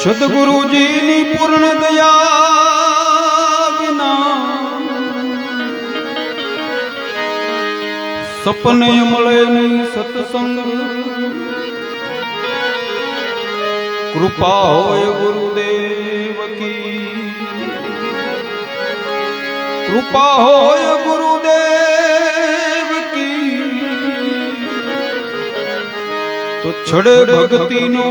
સદગુરુજીની પૂર્ણ દયા વિના સપને મળે નહીં સત્સંગ. કૃપા હોય ગુરુદેવ કી, કૃપા હોય ગુરુદેવ કી, તો છડે ભક્તિનો.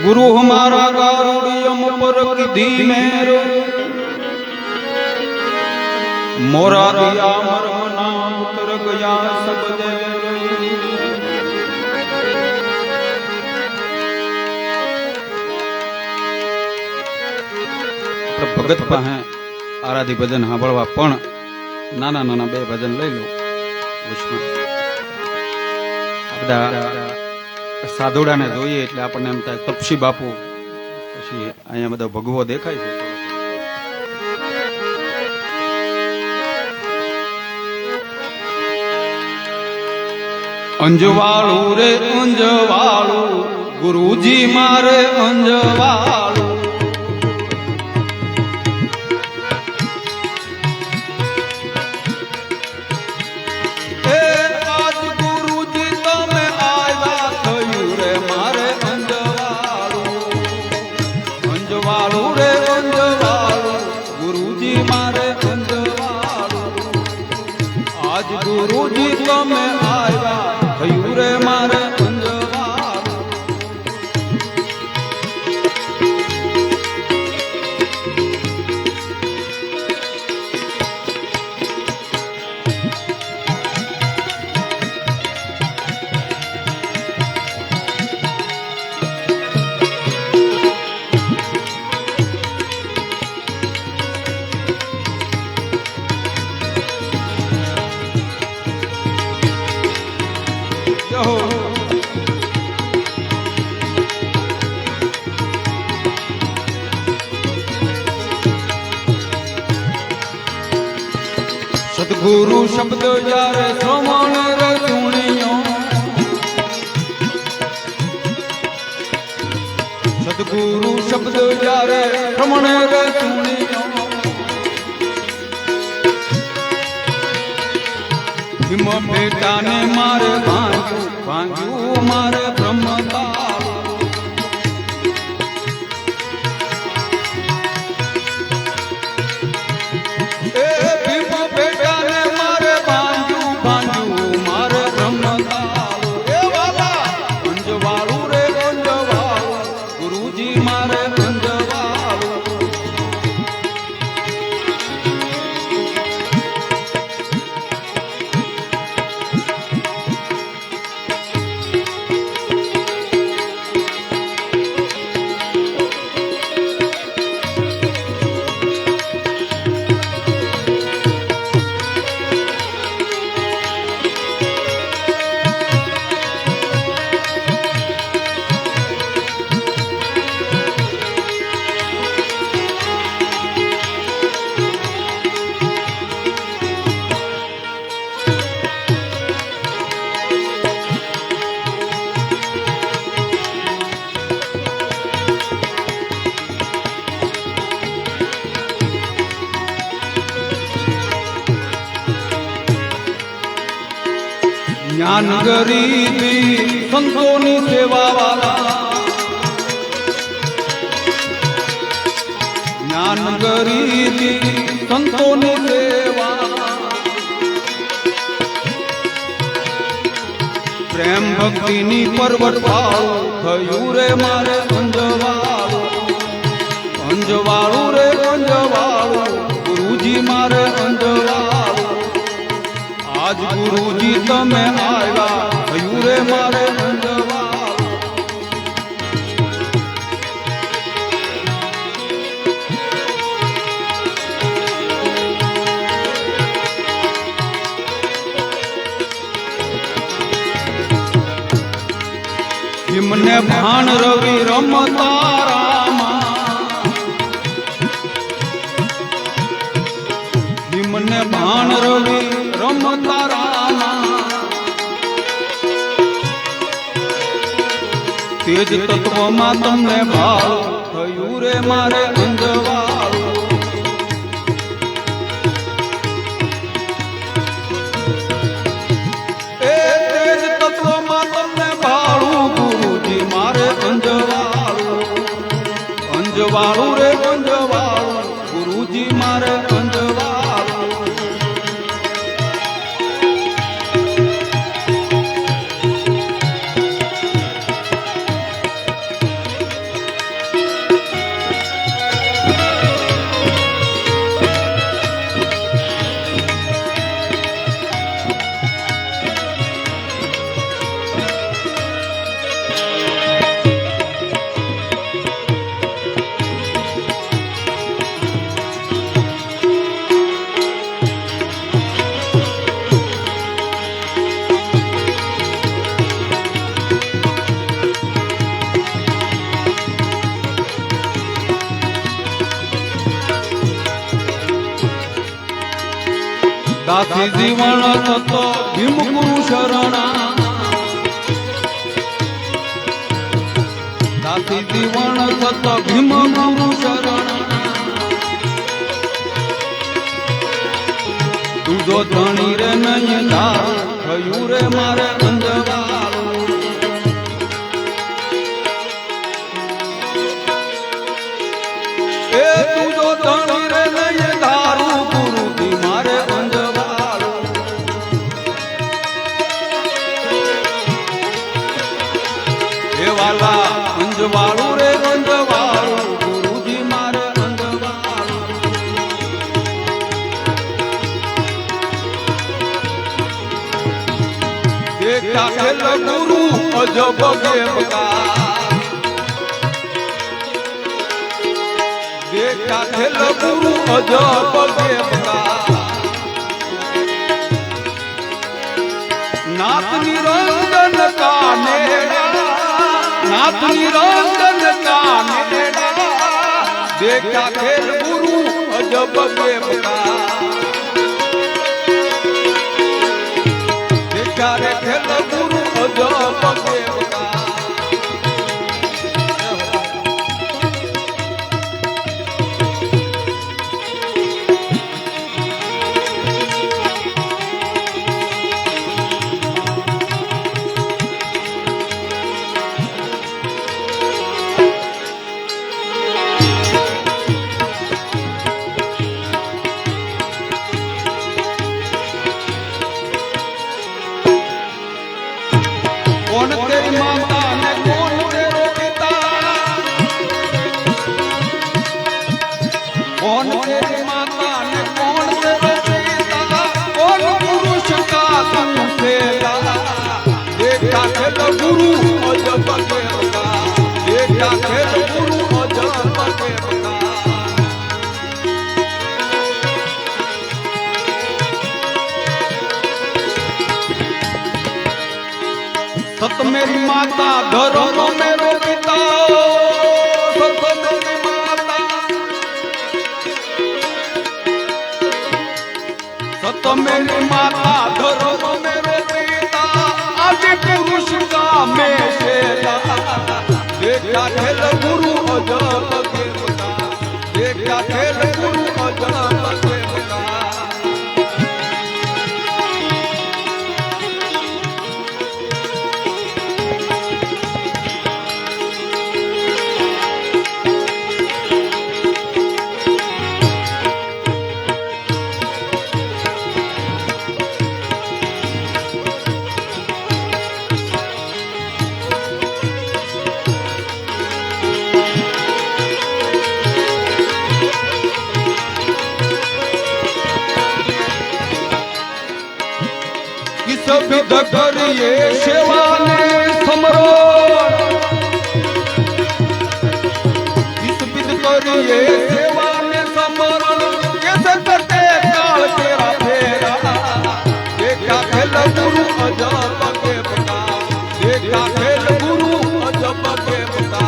गुरु हमारा गारुड़ियम पर कीधी मेर, मोरा दिया मरमना उतर गया सब देर. भगत पाहे आराधी भजन સાંભળવા પણ નાના નાના બે ભજન લઈ લો. બધા સાધુડાને જોઈએ એટલે આપણને એમ થાય તપસી બાપુ, પછી અહીંયા બધા ભગવો દેખાય છે. અંજવાળું રે અંજવાળું, ગુરુજી મારે અંજવાળું. ગુરુજી તમે આવ્યા થયું રે મારે અંજવાળું. સદગુરુ શબ્દ જ્યારે શ્રવણ રે સુણ્યો, સદગુરુ શબ્દ જ્યારે શ્રવણ રે સુણ્યો, હિમ બેટાને મારે ભાંગ્યું ભાંગ્યું મારે બ્રહ્મતા. જ્ઞાન ગરીબી સંતોની સેવા વાળા, જ્ઞાન ગરીબી સંતોની સેવા, પ્રેમ ભક્તિની પર્વત ભાવ થયું રે મારે અંજવાળું. અંજવાળું રે અંજવાળું, ગુરુજી મારે અંજવાળું. આજ ગુરુજી તમે આવ્યા થયું રે મારે અંજવાળું. મને ભાન રવિ રમતા રામા, ભાણ રવિ રમતા રામા તેજ તત્વમાં તમને ભાવ થયું રે મારે અંજવાળું એ તેજ તત્વમાં તમને ભાળું ગુરુજી મારે અંજવાળું અંજવાળું રે અંજવાળું ગુરુજી મારે અંજવાળું દાસી જીવન થતો ભીમ ગુરુ શરણા દાસી જીવન થતો ભીમ ગુરુ શરણા તુજો ધણી રે નહીં ધાર થયું રે મારે અંજવાળું એ તુજો ધણી રે નહીં ધારું ગુરુજી મારે વાલા અંજવાળું રે અંજવાળું ગુરુજી મારે અંજવાળું દેખતા ખેલ ગુરુ અજબ દેવકા દેખતા ખેલ ગુરુ અજબ દેવકા નાથ નિરંજન કા નેડા नाथ निरंजन का नेड़ा देखा खेल गुरु अजब देवता देखा रे खेल गुरु अजब देवता कौन तेरी माता ने कौन तेरो पिता कौन तेरी माता ने कौन तेरो पिता कौन पुरुष का तुमसे देखा खेल गुरु अजब देवता देखा खेल गुरु अजब देवता सत मेरी माता धर्म मेरो पिता सत मेरी माता सत मेरी माता धर्म मेरो पिता आदि पुरुष का मैं शेला देखा खेल गुरु अजब देवता देखा खेल गुरु अजब देवता विध करिए सेवा ने समरो इस विध करिए सेवा ने समरण कैसे करते काल तेरा फेरा देखा खेल गुरु अजब देवता देखा खेल गुरु अजब देवता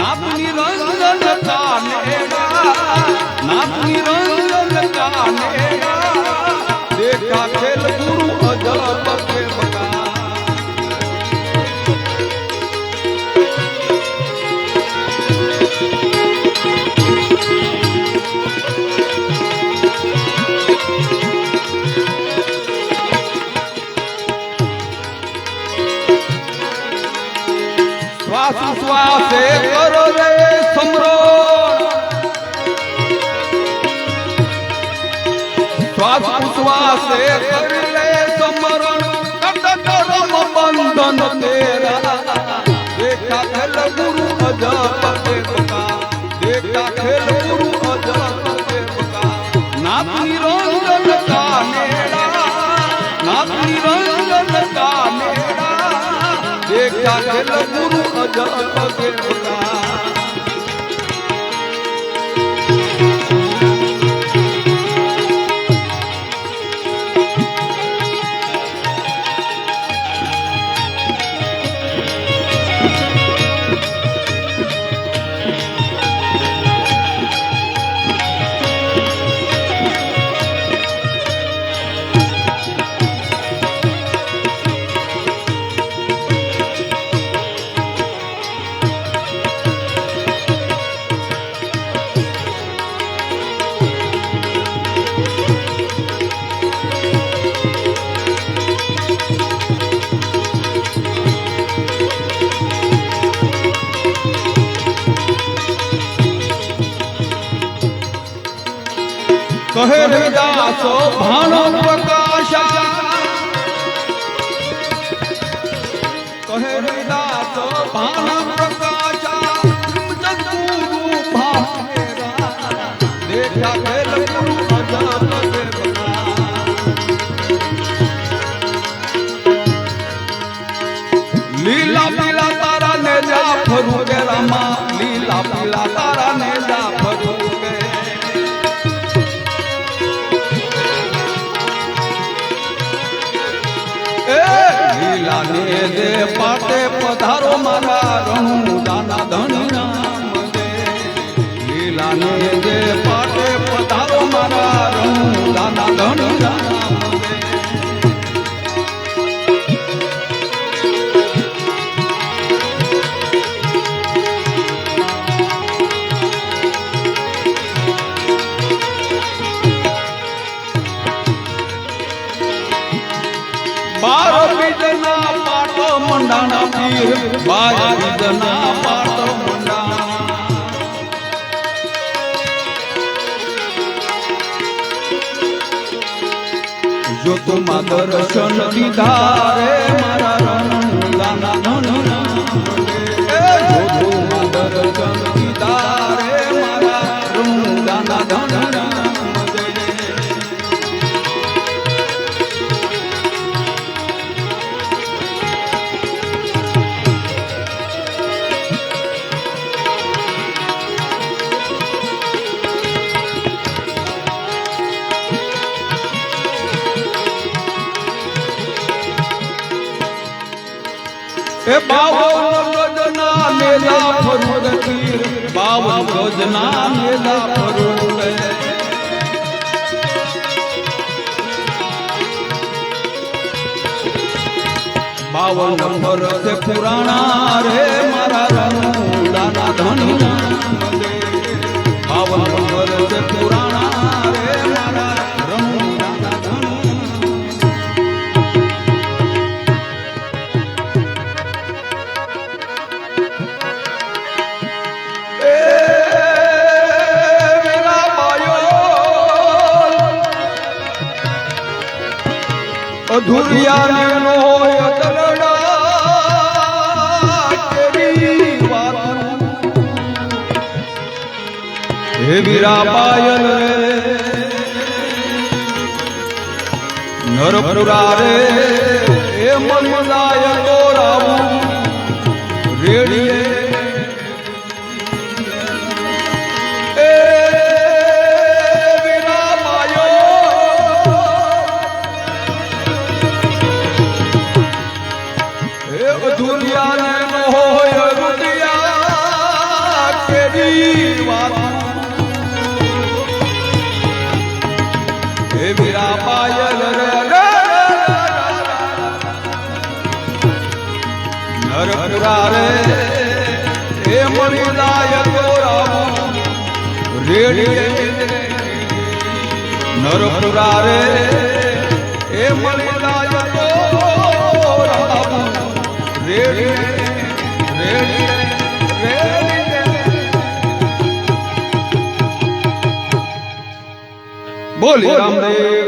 नाथ निरंजन का नेड़ा नाथ निरंजन का नेड़ा શ્વાસે કરો રે સમરણ શ્વાસે કરી લે સમરણ કરમ બંધન તેરા देखा खेल गुरु अजब देवका देखा खेल गुरु अजब देवका नाथ निरंजन का नेड़ा नाथ निरंजन का नेड़ा देखा खेल गुरु अजब देवका कहे रविदासो भानो प्रकाशा कहे रविदासो भानो प्रकाशा जगुरु भावेरा देखा खेल गुरु अजब देवका लीला पीला तारा ने जा फरू के रामा लीला पीला तारा ने जा फरू के લીલા ને દે પાટે પધારો મારા રણુ દાના ધણી નામ દે લીલા ને દે પાટે પધારો મારા રણુ દાના ધણી નામ દે बारो बीजना पाटो मंडाना पीर बारो बीजना पाटो मंडाना जो तुम दर्शन दीदा रे मारा रंगाना धनना जो तुम दर्शन दीदा रे मारा रंगाना धनना ए बावन गजना मेला फरूग तीर बावन गजना मेला फरूग बावन नंबर से पुराना रे मारा रंगाना धनी बावन नंबर से पुराना रे मारा रंगाना धनी अधूरिया नो अदलड़ा तेरी बात हे वीरा पायल नरपुरा रे हे मनलाय तोराऊ रेड़िए दुनिया ने मोह रुदिया तेरी बात हे वीरा पायल रे नरपुरा रे हे मणिलाय तोरा रेड़िए नरपुरा रे हे मणिलाय तोरा रेड़ी रेड़ी બોલે રામદેવ